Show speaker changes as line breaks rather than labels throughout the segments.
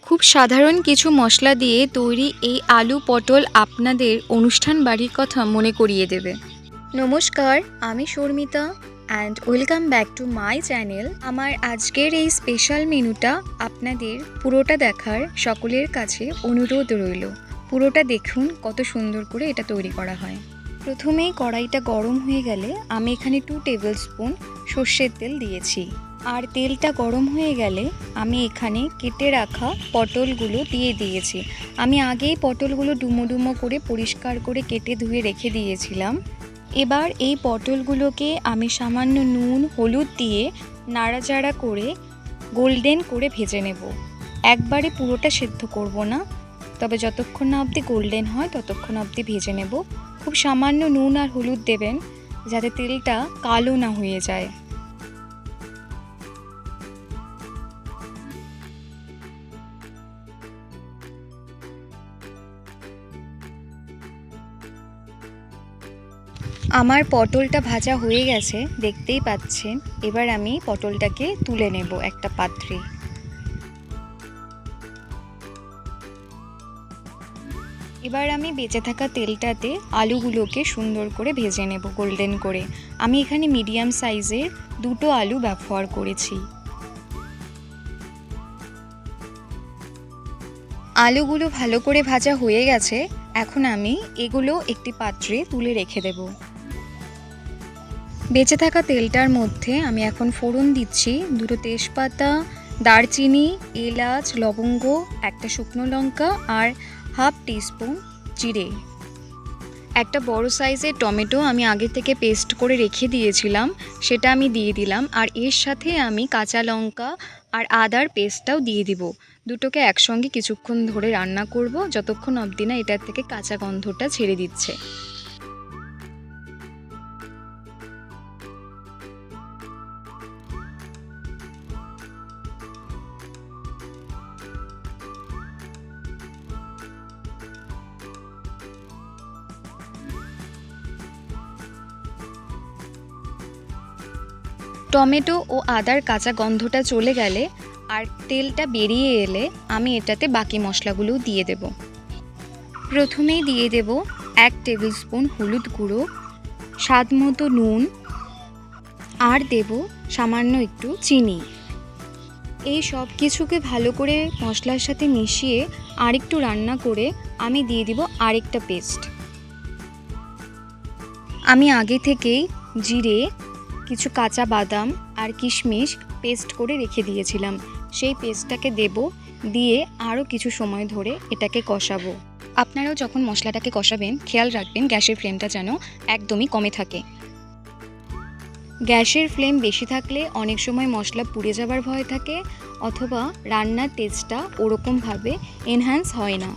খুব সাধারণ কিছু মশলা দিয়ে তৈরি এই আলু পটল আপনাদের অনুষ্ঠান বাড়ির কথা মনে করিয়ে দেবে। নমস্কার, আমি Sharmita and welcome back to my channel. আমার আজকের এই স্পেশাল মেনুটা আপনাদের পুরোটা দেখার সকলের কাছে অনুরোধ রইল। পুরোটা দেখুন কত সুন্দর করে এটা তৈরি করা হয়। প্রথমেই কড়াইটা গরম হয়ে গেলে আমি এখানে 2 টেবিল স্পুন সর্ষের তেল দিয়েছি। আর তেলটা গরম হয়ে গেলে আমি এখানে কেটে রাখা পটলগুলো দিয়ে দিয়েছি। আমি আগেই পটলগুলো ডুমো ডুমো করে পরিষ্কার করে কেটে ধুয়ে রেখে দিয়েছিলাম। এবার এই পটলগুলোকে আমি সামান্য নুন হলুদ দিয়ে নাড়াচাড়া করে গোল্ডেন করে ভেজে নেব। একবারে পুরোটা সেদ্ধ করব না, তবে যতক্ষণ না অবধি গোল্ডেন হয় ততক্ষণ অবধি ভেজে নেব। খুব সামান্য নুন আর হলুদ দেবেন যাতে তেলটা কালো না হয়ে যায়। আমার পটলটা ভাজা হয়ে গেছে, দেখতেই পাচ্ছেন। এবার আমি পটলটাকে তুলে নেব একটা পাত্রে। এবার আমি বেঁচে থাকা তেলটাতে আলুগুলোকে সুন্দর করে ভেজে নেব গোল্ডেন করে। আমি এখানে মিডিয়াম সাইজের 2টো আলু ব্যবহার করেছি। আলুগুলো ভালো করে ভাজা হয়ে গেছে। এখন আমি এগুলো একটি পাত্রে তুলে রেখে দেব। বেঁচে থাকা তেলটার মধ্যে আমি এখন ফোড়ন দিচ্ছি 2টো তেজপাতা, দারচিনি, এলাচ, লবঙ্গ, একটা শুকনো লঙ্কা আর হাফ টিস্পুন জিরে। একটা বড় সাইজের টমেটো আমি আগে থেকে পেস্ট করে রেখে দিয়েছিলাম, সেটা আমি দিয়ে দিলাম। আর এর সাথে আমি কাঁচা লঙ্কা আর আদার পেস্টটাও দিয়ে দিব। দুটোকে একসঙ্গে কিছুক্ষণ ধরে রান্না করব, যতক্ষণ অবধি না এটার থেকে কাঁচা গন্ধটা ছেড়ে দিচ্ছে। টমেটো ও আদার কাঁচা গন্ধটা চলে গেলে আর তেলটা বেরিয়ে এলে আমি এটাতে বাকি মশলাগুলোও দিয়ে দেব। প্রথমেই দিয়ে দেব 1 টেবিল স্পুন হলুদ গুঁড়ো, স্বাদ মতো নুন আর দেব সামান্য একটু চিনি। এই সব কিছুকে ভালো করে মশলার সাথে মিশিয়ে আরেকটু রান্না করে আমি দিয়ে দিব আরেকটা পেস্ট। আমি আগে থেকেই জিরে, কিছু কাঁচা বাদাম আর কিশমিশ পেস্ট করে রেখে দিয়েছিলাম, সেই পেস্টটাকে দেব। দিয়ে আরও কিছু সময় ধরে এটাকে কষাবো। আপনারাও যখন মশলাটাকে কষাবেন খেয়াল রাখবেন গ্যাসের ফ্লেমটা যেন একদমই কমে থাকে। গ্যাসের ফ্লেম বেশি থাকলে অনেক সময় মশলা পুড়ে যাবার ভয় থাকে, অথবা রান্নার টেস্টটা ওরকমভাবে এনহ্যান্স হয় না।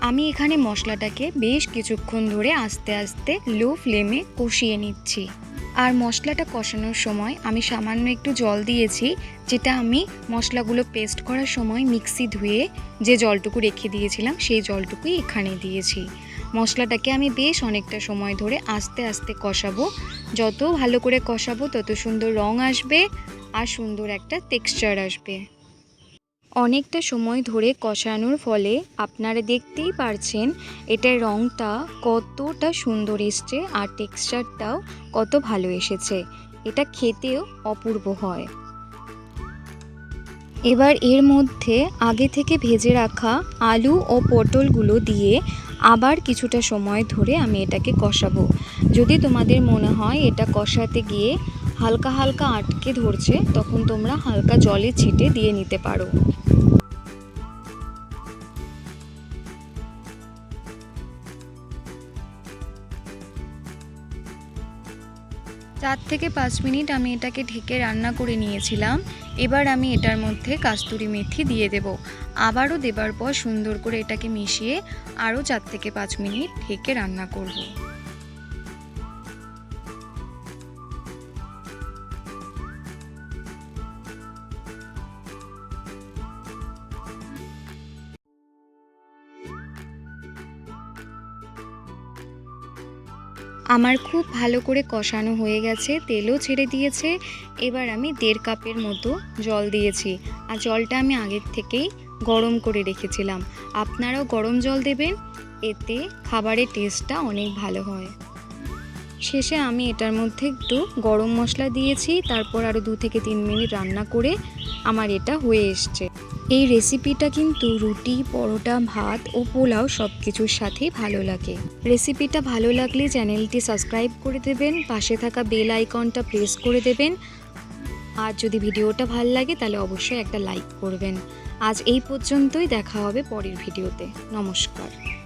আমি এখানে মশলাটাকে বেশ কিছুক্ষণ ধরে আস্তে আস্তে লো ফ্লেমে কষিয়ে নিচ্ছি। আর মশলাটা কষানোর সময় আমি সামান্য একটু জল দিয়েছি, যেটা আমি মশলাগুলো পেস্ট করার সময় মিক্সি ধুয়ে যে জলটুকু রেখে দিয়েছিলাম সেই জলটুকুই এখানে দিয়েছি। মশলাটাকে আমি বেশ অনেকটা সময় ধরে আস্তে আস্তে কষাবো। যত ভালো করে কষাবো তত সুন্দর রং আসবে আর সুন্দর একটা টেক্সচার আসবে। অনেকটা সময় ধরে কষানোর ফলে আপনারা দেখতেই পারছেন এটার রঙটা কতটা সুন্দর এসছে আর টেক্সচারটাও কত ভালো এসেছে। এটা খেতেও অপূর্ব হয়। এবার এর মধ্যে আগে থেকে ভেজে রাখা আলু ও পটলগুলো দিয়ে আবার কিছুটা সময় ধরে আমি এটাকে কষাবো। যদি তোমাদের মনে হয় এটা কষাতে গিয়ে হালকা হালকা আটকে ধরছে, তখন তোমরা হালকা জলে ছিটে দিয়ে নিতে পারো। 4 থেকে 5 মিনিট আমি এটাকে ঢেকে রান্না করে নিয়েছিলাম। এবার আমি এটার মধ্যে কাস্তুরি মেথি দিয়ে দেব। আবারও দেবার পর সুন্দর করে এটাকে মিশিয়ে আরও 4 থেকে 5 মিনিট ঢেকে রান্না করব। আমার খুব ভালো করে কষানো হয়ে গেছে, তেলও ছেড়ে দিয়েছে। এবার আমি 1.5 কাপের মতো জল দিয়েছি, আর জলটা আমি আগের থেকেই গরম করে রেখেছিলাম। আপনারাও গরম জল দেবেন, এতে খাবারের টেস্টটা অনেক ভালো হয়। শেষে আমি এটার মধ্যে একটু গরম মশলা দিয়েছি, তারপর আরও 2 থেকে 3 মিনিট রান্না করে আমার এটা হয়ে এসছে। এই রেসিপিটা কিন্তু রুটি, পরোটা, ভাত ও পোলাও সব কিছুর সাথেই ভালো লাগে। রেসিপিটা ভালো লাগলে চ্যানেলটি সাবস্ক্রাইব করে দেবেন, পাশে থাকা বেল আইকনটা প্রেস করে দেবেন। আর যদি ভিডিওটা ভালো লাগে তাহলে অবশ্যই একটা লাইক করবেন। আজ এই পর্যন্তই, দেখা হবে পরের ভিডিওতে। নমস্কার।